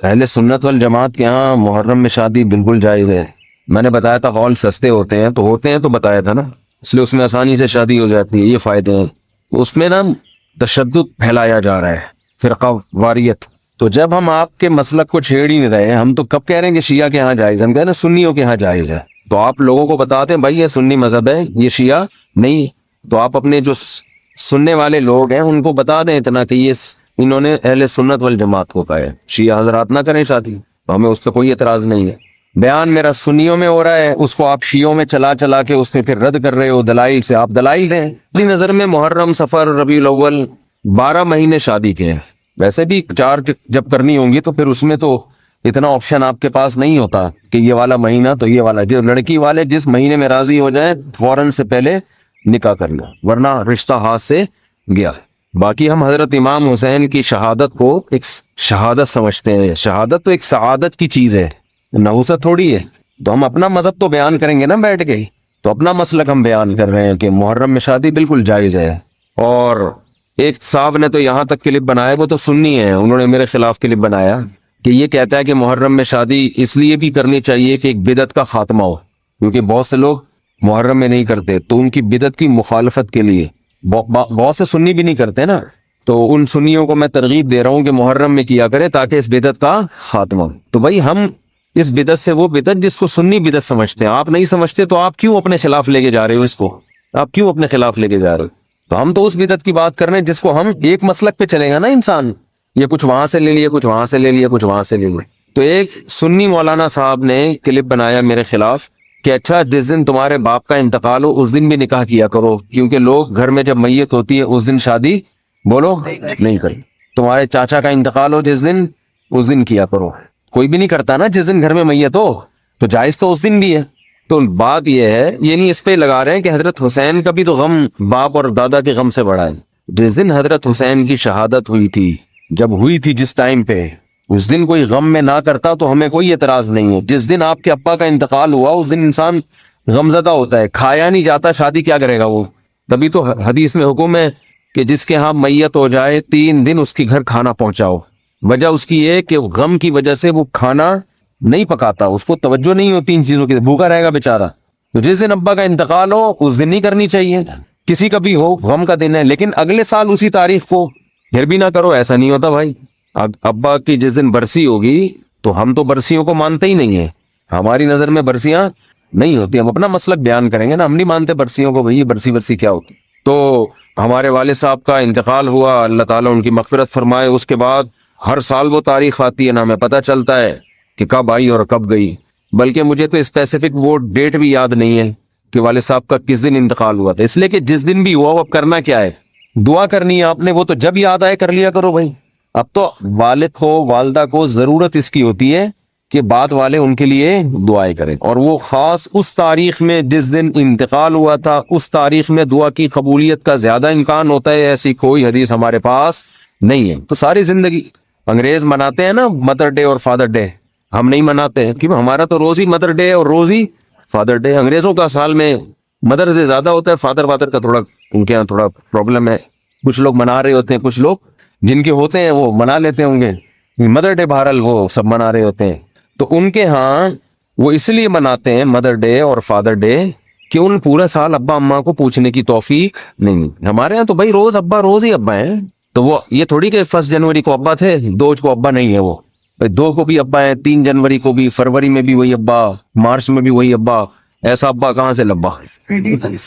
اہل سنت والجماعت کے یہاں محرم میں شادی بالکل جائز ہے. میں نے بتایا تھا ہال سستے ہوتے ہیں تو بتایا تھا نا، اس لیے اس میں آسانی سے شادی ہو جاتی ہے، یہ فائدے ہیں. اس میں نا تشدد پھیلایا جا رہا ہے، فرقہ واریت. تو جب ہم آپ کے مسلک کو چھیڑ ہی نہیں رہے، ہم تو کب کہہ رہے ہیں کہ شیعہ کے یہاں جائز ہے؟ ہم کہہ رہے ہیں سنیوں کے یہاں جائز ہے. تو آپ لوگوں کو بتاتے ہیں بھائی یہ سنی مذہب ہے، یہ شیعہ نہیں. تو آپ اپنے جو سننے والے لوگ ہیں ان کو بتا دیں اتنا کہ یہ انہوں نے اہل سنت والجماعت کو کہا ہے، شیعہ حضرات نہ کریں شادی. تو ہمیں اس پہ کوئی اعتراض نہیں ہے. بیان میرا سنیوں میں ہو رہا ہے، اس کو آپ شیعوں میں چلا چلا کے اس پہ پھر رد کر رہے ہو دلائل سے. آپ دلائل دیں. اپنی نظر میں محرم، صفر، ربیع الاول 12 مہینے شادی کے ہیں. ویسے بھی 4 جب کرنی ہوں گی تو پھر اس میں تو اتنا آپشن آپ کے پاس نہیں ہوتا کہ یہ والا مہینہ تو یہ والا. جو لڑکی والے جس مہینے میں راضی ہو جائیں فوراً سے پہلے نکاح کر لو، ورنہ رشتہ ہاتھ سے گیا. باقی ہم حضرت امام حسین کی شہادت کو ایک شہادت سمجھتے ہیں. شہادت تو ایک سعادت کی چیز ہے، نحوست تھوڑی ہے. تو ہم اپنا مذہب تو بیان کریں گے نا بیٹھ کے. تو اپنا مسلک ہم بیان کر رہے ہیں کہ محرم میں شادی بالکل جائز ہے. اور ایک صاحب نے تو یہاں تک کلپ بنایا، وہ تو سنی ہے، انہوں نے میرے خلاف کلپ بنایا کہ یہ کہتا ہے کہ محرم میں شادی اس لیے بھی کرنی چاہیے کہ ایک بدعت کا خاتمہ ہو، کیونکہ بہت سے لوگ محرم میں نہیں کرتے، تو ان کی بدعت کی مخالفت کے لیے. بہت سے سنی بھی نہیں کرتے نا، تو ان سنیوں کو میں ترغیب دے رہا ہوں کہ محرم میں کیا کریں تاکہ اس بدعت کا خاتمہ ہو. تو بھائی ہم اس بدعت سے، وہ بدعت جس کو سنی بدعت سمجھتے ہیں، آپ نہیں سمجھتے تو آپ کیوں اپنے خلاف لے کے جا رہے ہو؟ اس کو آپ کیوں اپنے خلاف لے کے جا رہے ہو؟ تو ہم تو اس بدعت کی بات کر رہے ہیں جس کو ہم ایک مسلک پہ چلے گا نا انسان. یہ کچھ وہاں سے لے لیا، کچھ وہاں سے لے لیا، کچھ وہاں سے لے لیا. تو ایک سنی مولانا صاحب نے کلپ بنایا میرے خلاف کہ اچھا جس دن تمہارے باپ کا انتقال ہو اس دن بھی نکاح کیا کرو، کیونکہ لوگ گھر میں جب میت ہوتی ہے اس دن شادی بولو نہیں کریں. تمہارے چاچا کا انتقال ہو جس دن، اس دن کیا کرو. کوئی بھی نہیں کرتا نا جس دن گھر میں میت ہو، تو جائز تو اس دن بھی ہے. تو بات یہ ہے، یہ نہیں اس پہ لگا رہے ہیں کہ حضرت حسین کا بھی تو غم باپ اور دادا کے غم سے بڑا ہے. جس دن حضرت حسین کی شہادت ہوئی تھی، جب ہوئی تھی جس ٹائم پہ، اس دن کوئی غم میں نہ کرتا تو ہمیں کوئی اعتراض نہیں ہے. جس دن آپ کے ابا کا انتقال ہوا اس دن انسان غمزدہ ہوتا ہے، کھایا نہیں جاتا، شادی کیا کرے گا وہ؟ تبھی تو حدیث میں حکم ہے کہ جس کے ہاں میت ہو جائے 3 دن اس کے گھر کھانا پہنچاؤ. وجہ اس کی یہ کہ غم کی وجہ سے وہ کھانا نہیں پکاتا، اس کو توجہ نہیں ہوتی ان چیزوں کی، بھوکا رہے گا بیچارہ. تو جس دن ابا کا انتقال ہو اس دن نہیں کرنی چاہیے، کسی کا بھی ہو، غم کا دن ہے. لیکن اگلے سال اسی تاریخ کو پھر بھی نہ کرو، ایسا نہیں ہوتا بھائی. ابا کی جس دن برسی ہوگی تو ہم تو برسیوں کو مانتے ہی نہیں ہیں، ہماری نظر میں برسیاں نہیں ہوتی. ہم اپنا مسلک بیان کریں گے نا، ہم نہیں مانتے برسیوں کو. بھئی برسی کیا ہوتی؟ تو ہمارے والد صاحب کا انتقال ہوا، اللہ تعالیٰ ان کی مغفرت فرمائے. اس کے بعد ہر سال وہ تاریخ آتی ہے نا، ہمیں پتہ چلتا ہے کہ کب آئی اور کب گئی. بلکہ مجھے تو اسپیسیفک وہ ڈیٹ بھی یاد نہیں ہے کہ والد صاحب کا کس دن انتقال ہوا تھا. اس لیے کہ جس دن بھی ہوا، وہ اب کرنا کیا ہے؟ دعا کرنی ہے آپ نے. وہ تو جب یاد آئے کر لیا کرو بھائی. اب تو والد کو، والدہ کو ضرورت اس کی ہوتی ہے کہ بعد والے ان کے لیے دعائیں کریں، اور وہ خاص اس تاریخ میں جس دن انتقال ہوا تھا اس تاریخ میں دعا کی قبولیت کا زیادہ امکان ہوتا ہے. ایسی کوئی حدیث ہمارے پاس نہیں ہے. تو ساری زندگی انگریز مناتے ہیں نا مدر ڈے اور فادر ڈے، ہم نہیں مناتے، کیوں؟ ہمارا تو روز ہی مدر ڈے اور روز ہی فادر ڈے. انگریزوں کا سال میں مدر ڈے زیادہ ہوتا ہے، فادر کا تھوڑا ان کے یہاں تھوڑا پرابلم ہے. کچھ لوگ منا رہے ہوتے ہیں، کچھ لوگ جن کے ہوتے ہیں وہ منا لیتے ہوں گے. مدر ڈے بہرحال وہ سب منا رہے ہوتے ہیں. تو ان کے ہاں وہ اس لیے مناتے ہیں مدر ڈے اور فادر ڈے کہ ان پورا سال ابا اماں کو پوچھنے کی توفیق نہیں. ہمارے ہاں تو بھائی روز ہی ابا ہیں. تو وہ یہ تھوڑی کہ 1 جنوری کو ابا تھے، 2 کو ابا نہیں ہے. وہ 2 کو بھی ابا ہے، 3 جنوری کو بھی، فروری میں بھی وہی ابا، مارچ میں بھی وہی ابا. ایسا ابا کہاں سے لبا؟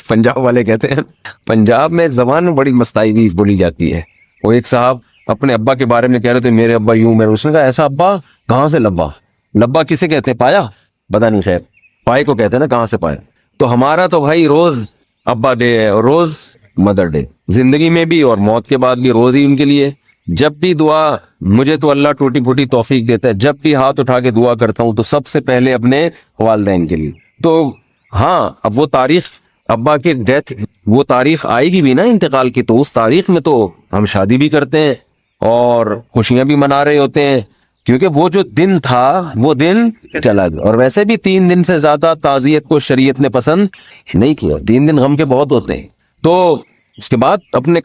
پنجاب والے کہتے ہیں، پنجاب میں زبان بڑی مستائی بھی بولی جاتی ہے. وہ ایک صاحب اپنے ابا کے بارے میں کہہ رہے تھے میرے ابا یوں، اس نے کہا ایسا ابا کہاں سے لبا؟ لبا کسے کہتے ہیں؟ پایا؟ پتا نہیں، خیر پائے کو کہتے ہیں نا، کہاں سے پایا. تو ہمارا تو بھائی روز ابا ڈے ہے، روز مدر ڈے، زندگی میں بھی اور موت کے بعد بھی روز ہی ان کے لیے. جب بھی دعا، مجھے تو اللہ ٹوٹی پھوٹی توفیق دیتا ہے، جب بھی ہاتھ اٹھا کے دعا کرتا ہوں تو سب سے پہلے اپنے والدین کے لیے. تو ہاں، اب وہ تاریخ ابا کی ڈیتھ، وہ تاریخ آئے گی بھی نا انتقال کی، تو اس تاریخ میں تو ہم شادی بھی کرتے ہیں اور خوشیاں بھی منا رہے ہوتے ہیں، کیونکہ وہ جو دن تھا وہ دن چلا گیا. اور ویسے بھی 3 دن سے زیادہ تعزیت کو شریعت نے پسند نہیں کیا. 3 دن غم کے بہت ہوتے ہیں. تو اس کے بعد اپنے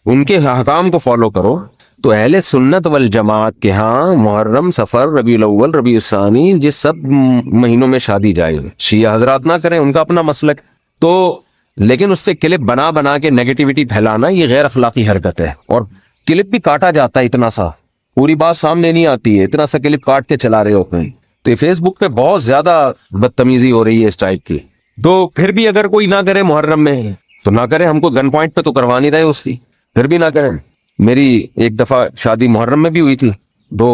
ان کے حکام کو فالو کرو. تو اہل سنت والجماعت کے ہاں محرم، سفر، ربیع الاول، ربیع الثانی، یہ سب مہینوں میں شادی جائز ہے. شیعہ حضرات نہ کریں، ان کا اپنا مسلک. تو لیکن اس سے کلپ بنا بنا کے نیگیٹیوٹی پھیلانا یہ غیر اخلاقی حرکت ہے. اور کلپ بھی کاٹا جاتا ہے اتنا سا، پوری بات سامنے نہیں آتی ہے، اتنا سا کلپ کاٹ کے چلا رہے ہوتے ہیں. تو یہ فیس بک پہ بہت زیادہ بدتمیزی ہو رہی ہے اس ٹائپ کی. تو پھر بھی اگر کوئی نہ کرے محرم میں تو نہ کرے، ہم کو گن پوائنٹ پہ تو کروا نہیں رہے اس کی، پھر بھی نہ کریں. میری ایک دفعہ شادی محرم میں بھی ہوئی تھی، تو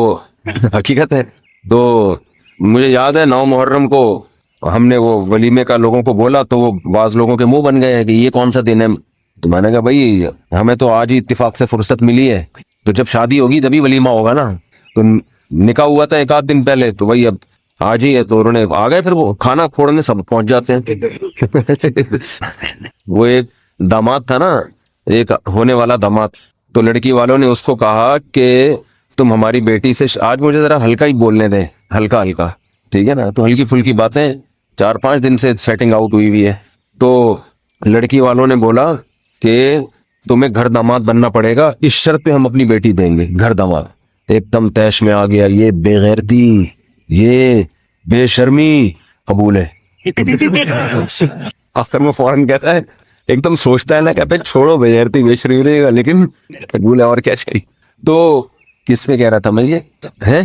حقیقت ہے، تو مجھے یاد ہے 9 محرم کو ہم نے وہ ولیمے کا لوگوں کو بولا تو وہ بعض لوگوں کے منہ بن گئے کہ یہ کون سا دن ہے. تو میں نے کہا بھائی ہمیں تو آج ہی اتفاق سے فرصت ملی ہے، تو جب شادی ہوگی تبھی ولیمہ ہوگا نا. تو نکاح ہوا تھا 1 آدھ دن پہلے، تو بھائی اب آج ہی ہے، تو انہوں نے آ گئے، پھر وہ کھانا کھوڑنے سب پہنچ جاتے ہیں. وہ ایک داماد تھا نا، ایک ہونے والا داماد، تو لڑکی والوں نے اس کو کہا کہ تم ہماری بیٹی سے آج مجھے ذرا ہلکا ہی بولنے دیں، ہلکا ہلکا، ٹھیک ہے نا. تو ہلکی پھلکی باتیں، 4-5 دن سے سیٹنگ آؤٹ ہوئی ہے. تو لڑکی والوں نے بولا کہ تمہیں گھر داماد بننا پڑے گا، اس شرط پہ ہم اپنی بیٹی دیں گے گھر داماد. ایک دم تیش میں آ گیا، یہ بے غیرتی، یہ بے شرمی قبول ہے. آخر میں فوراً کہتا ہے، ایک دم سوچتا ہے نا کہ پہ چھوڑو بے غیرتی بے شرمی رہے گا، لیکن قبول ہے اور کیا چاہیے. تو کس پہ کہہ رہا تھا میں یہ ہے؟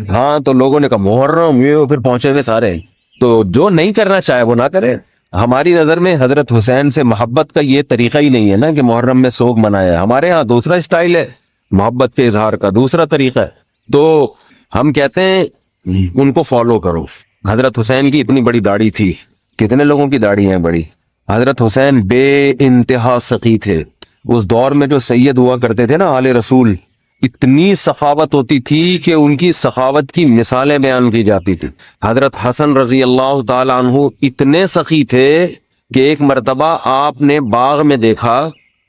ہاں، تو لوگوں نے کہا محرم، یہ پھر پہنچے ہوئے سارے. تو جو نہیں کرنا چاہے وہ نہ کرے. ہماری نظر میں حضرت حسین سے محبت کا یہ طریقہ ہی نہیں ہے نا کہ محرم میں سوگ منایا. ہمارے ہاں دوسرا اسٹائل ہے محبت کے اظہار کا، دوسرا طریقہ ہے. تو ہم کہتے ہیں ان کو فالو کرو. حضرت حسین کی اتنی بڑی داڑھی تھی، کتنے لوگوں کی داڑھی ہیں بڑی. حضرت حسین بے انتہا سخی تھے. اس دور میں جو سید ہوا کرتے تھے نا آل رسول، اتنی سخاوت ہوتی تھی کہ ان کی سخاوت کی مثالیں بیان کی جاتی تھی. حضرت حسن رضی اللہ تعالی عنہ اتنے سخی تھے کہ ایک مرتبہ آپ نے باغ میں دیکھا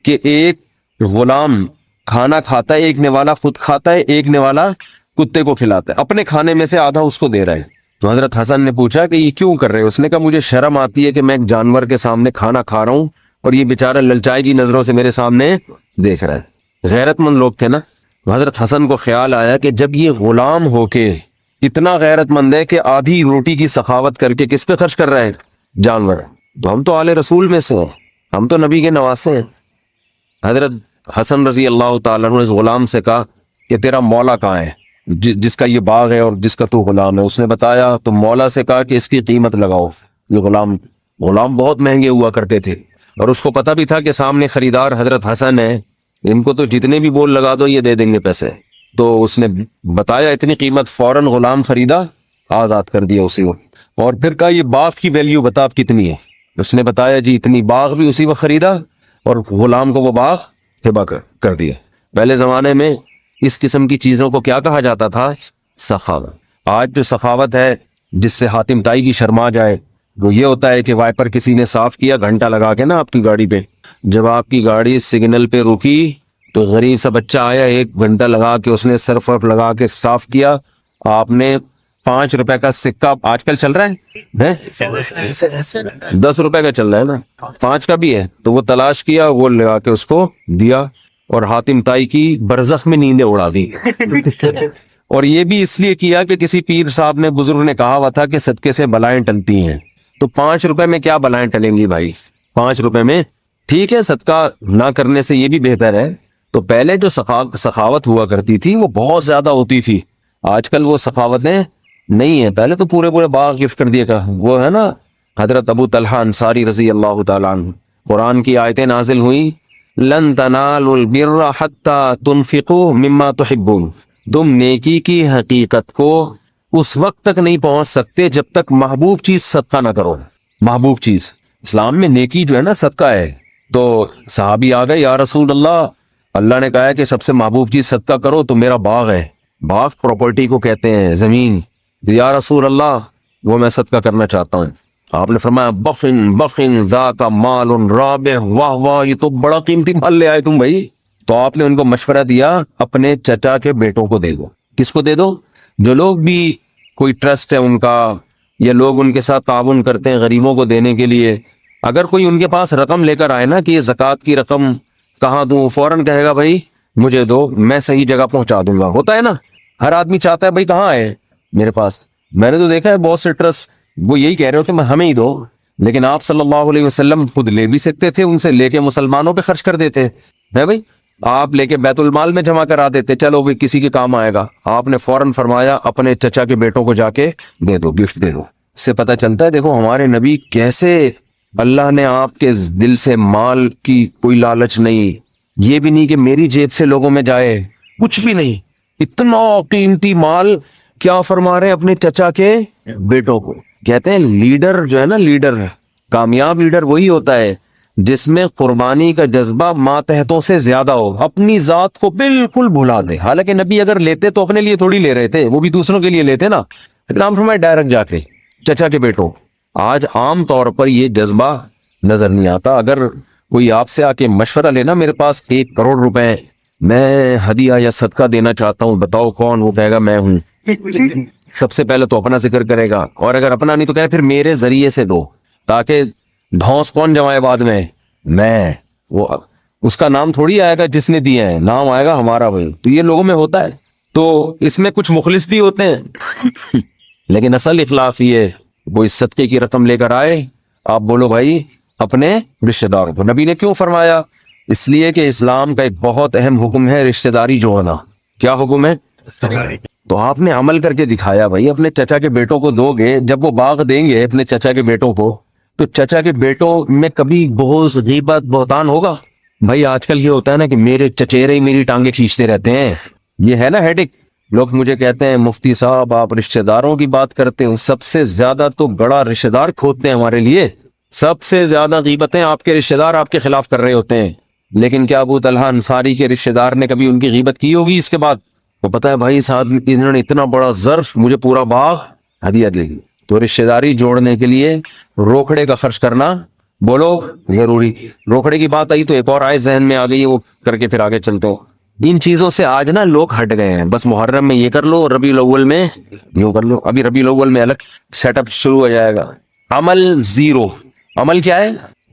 کہ ایک غلام کھانا کھاتا ہے، ایک نوالا خود کھاتا ہے، ایک نوالا کتے کو کھلاتا ہے، اپنے کھانے میں سے آدھا اس کو دے رہا ہے. تو حضرت حسن نے پوچھا کہ یہ کیوں کر رہے ہو؟ اس نے کہا مجھے شرم آتی ہے کہ میں ایک جانور کے سامنے کھانا کھا رہا ہوں اور یہ بیچارہ للچائی کی نظروں سے میرے سامنے دیکھ رہا ہے. غیرت مند لوگ تھے نا. حضرت حسن کو خیال آیا کہ جب یہ غلام ہو کے اتنا غیرت مند ہے کہ آدھی روٹی کی سخاوت کر کے کس پہ خرچ کر رہا ہے؟ جانور. تو ہم تو آل رسول میں سے ہیں، ہم تو نبی کے نواسے ہیں. حضرت حسن رضی اللہ تعالیٰ نے اس غلام سے کہا کہ تیرا مولا کہاں ہے جس کا یہ باغ ہے اور جس کا تو غلام ہے؟ اس نے بتایا. تو مولا سے کہا کہ اس کی قیمت لگاؤ. یہ غلام بہت مہنگے ہوا کرتے تھے اور اس کو پتا بھی تھا کہ سامنے خریدار حضرت حسن ہے، ان کو تو جتنے بھی بول لگا دو یہ دے دیں گے پیسے. تو اس نے بتایا اتنی قیمت، فوراً غلام خریدا، آزاد کر دیا اسی وقت. اور پھر کہا یہ باغ کی ویلیو بتا آپ کتنی ہے؟ اس نے بتایا جی اتنی. باغ بھی اسی وقت خریدا اور غلام کو وہ باغ ہبہ کر دیا. پہلے زمانے میں اس قسم کی چیزوں کو کیا کہا جاتا تھا؟ سخاوت. آج جو سخاوت ہے جس سے حاتم طائی کی شرما جائے وہ یہ ہوتا ہے کہ وائپر کسی نے صاف کیا گھنٹہ لگا کے نا آپ کی گاڑی پہ، جب آپ کی گاڑی سگنل پہ رکی تو غریب سا بچہ آیا 1 گھنٹہ لگا کے اس نے سرف ورف لگا کے صاف کیا. آپ نے 5 روپے کا سکہ آج کل چل رہا ہے 10 روپے کا چل رہا ہے نا، 5 کا بھی ہے، تو وہ تلاش کیا، وہ لگا کے اس کو دیا اور حاتم طائی کی برزخ میں نیندیں اڑا دی. اور یہ بھی اس لیے کیا کہ کسی پیر صاحب نے، بزرگ نے کہا ہوا تھا کہ صدقے سے بلائیں ٹلتی ہیں. تو 5 روپے میں کیا بلائیں ٹلیں گی بھائی؟ 5 روپے میں ٹھیک ہے، صدقہ نہ کرنے سے یہ بھی بہتر ہے. تو پہلے جو سخاوت ہوا کرتی تھی وہ بہت زیادہ ہوتی تھی. آج کل وہ سخاوتیں نہیں ہیں. پہلے تو پورے باغ گفٹ کر دیا کا. وہ ہے نا حضرت ابو طلحہ انصاری رضی اللہ تعالیٰ عنہ، قرآن کی آیتیں نازل ہوئی، لن تنالوا البر حتى تنفقوا مما تحبون. تم نیکی کی حقیقت کو اس وقت تک نہیں پہنچ سکتے جب تک محبوب چیز صدقہ نہ کرو. محبوب چیز اسلام میں نیکی جو ہے نا صدقہ ہے. تو صحابی آ گئے، یا رسول اللہ نے کہا ہے کہ سب سے محبوب چیز صدقہ کرو، تو میرا باغ ہے، باغ پراپرٹی کو کہتے ہیں، زمین، تو یا رسول اللہ وہ میں صدقہ کرنا چاہتا ہوں۔ آپ نے فرمایا بخن بخن ذاک مال رابح، واہ واہ یہ تو بڑا قیمتی مال لے آئے تم بھائی۔ تو آپ نے ان کو مشورہ دیا اپنے چچا کے بیٹوں کو دے دو۔ کس کو دے دو؟ جو لوگ بھی کوئی ٹرسٹ ہے ان کا، یا لوگ ان کے ساتھ تعاون کرتے ہیں غریبوں کو دینے کے لیے، اگر کوئی ان کے پاس رقم لے کر آئے نا کہ یہ زکوٰۃ کی رقم کہاں دوں، فوراً کہے گا بھائی مجھے دو، میں صحیح جگہ پہنچا دوں گا۔ ہوتا ہے نا، ہر آدمی چاہتا ہے بھائی کہاں ہے میرے پاس۔ میں نے تو دیکھا ہے بہت سے ٹرسٹ وہ یہی کہہ رہے ہوتے ہمیں ہی دو، لیکن آپ صلی اللہ علیہ وسلم خود لے بھی سکتے تھے، ان سے لے کے مسلمانوں پہ خرچ کر دیتے ہے بھائی، آپ لے کے بیت المال میں جمع کرا دیتے، چلو بھی کسی کے کام آئے گا۔ آپ نے فوراً فرمایا اپنے چچا کے بیٹوں کو جا کے دے دو، گفٹ دے دو۔ اس سے پتہ چلتا ہے دیکھو ہمارے نبی کیسے، اللہ نے آپ کے دل سے مال کی کوئی لالچ نہیں، یہ بھی نہیں کہ میری جیب سے لوگوں میں جائے، کچھ بھی نہیں، اتنا قیمتی مال کیا فرما رہے ہیں اپنے چچا کے بیٹوں کو۔ کہتے ہیں لیڈر جو ہے نا، لیڈر کامیاب لیڈر وہی ہوتا ہے جس میں قربانی کا جذبہ ماتحتوں سے زیادہ ہو، اپنی ذات کو بالکل بھلا دے۔ حالانکہ نبی اگر لیتے تو اپنے لیے تھوڑی لے رہے تھے، وہ بھی دوسروں کے لیے لیتے نا، اسلام فرمائے ڈائریکٹ جا کے چچا کے بیٹوں۔ آج عام طور پر یہ جذبہ نظر نہیں آتا۔ اگر کوئی آپ سے آ کے مشورہ لینا میرے پاس 1 کروڑ روپے میں ہدیہ یا صدقہ دینا چاہتا ہوں، بتاؤ کون؟ وہ کہے گا میں ہوں۔ سب سے پہلے تو اپنا ذکر کرے گا، اور اگر اپنا نہیں تو کہے پھر میرے ذریعے سے دو، تاکہ دھونس کون جمائے بعد میں وہ اس کا نام تھوڑی آئے گا جس نے دیا ہے، نام آئے گا ہمارا بھائی۔ تو یہ لوگوں میں ہوتا ہے، تو اس میں کچھ مخلص بھی ہوتے ہیں لیکن اصل اخلاص یہ ہے، کوئی صدقے کی رقم لے کر آئے، آپ بولو بھائی اپنے رشتہ داروں کو۔ نبی نے کیوں فرمایا؟ اس لیے کہ اسلام کا ایک بہت اہم حکم ہے رشتہ داری جوڑنا۔ کیا حکم ہے؟ تو آپ نے عمل کر کے دکھایا بھائی، اپنے چچا کے بیٹوں کو دو گے، جب وہ باغ دیں گے اپنے چچا کے بیٹوں کو، تو چچا کے بیٹوں میں کبھی بغض، غیبت، بہتان ہوگا؟ بھائی آج کل یہ ہوتا ہے نا کہ میرے چچیرے ہی میری ٹانگیں کھینچتے رہتے ہیں، یہ ہے نا ہیڈک۔ لوگ مجھے کہتے ہیں مفتی صاحب آپ رشتہ داروں کی بات کرتے ہو، سب سے زیادہ تو بڑا رشتہ دار کھوتے ہیں ہمارے لیے، سب سے زیادہ غیبتیں آپ کے رشتہ دار آپ کے خلاف کر رہے ہوتے ہیں۔ لیکن کیا ابو طلحہ انصاری کے رشتہ دار نے کبھی ان کی غیبت کی ہوگی اس کے بعد؟ وہ پتا ہے بھائی صاحب انہوں نے اتنا بڑا ظرف، مجھے پورا باغ ہدیہ دے دی۔ تو رشتہ داری جوڑنے کے لیے روکڑے کا خرچ کرنا بولو ضروری۔ روکڑے کی بات آئی تو ایک اور آئے ذہن میں آ گئی، وہ کر کے پھر آگے چلتے ہو۔ ان چیزوں سے آج نا لوگ ہٹ گئے ہیں، بس محرم میں یہ کر لو، ربیع الاول میں یوں کر لو۔ ابھی ربیع الاول میں الگ سیٹ اپ شروع ہو جائے گا۔ عمل زیرو، عمل کیا ہے؟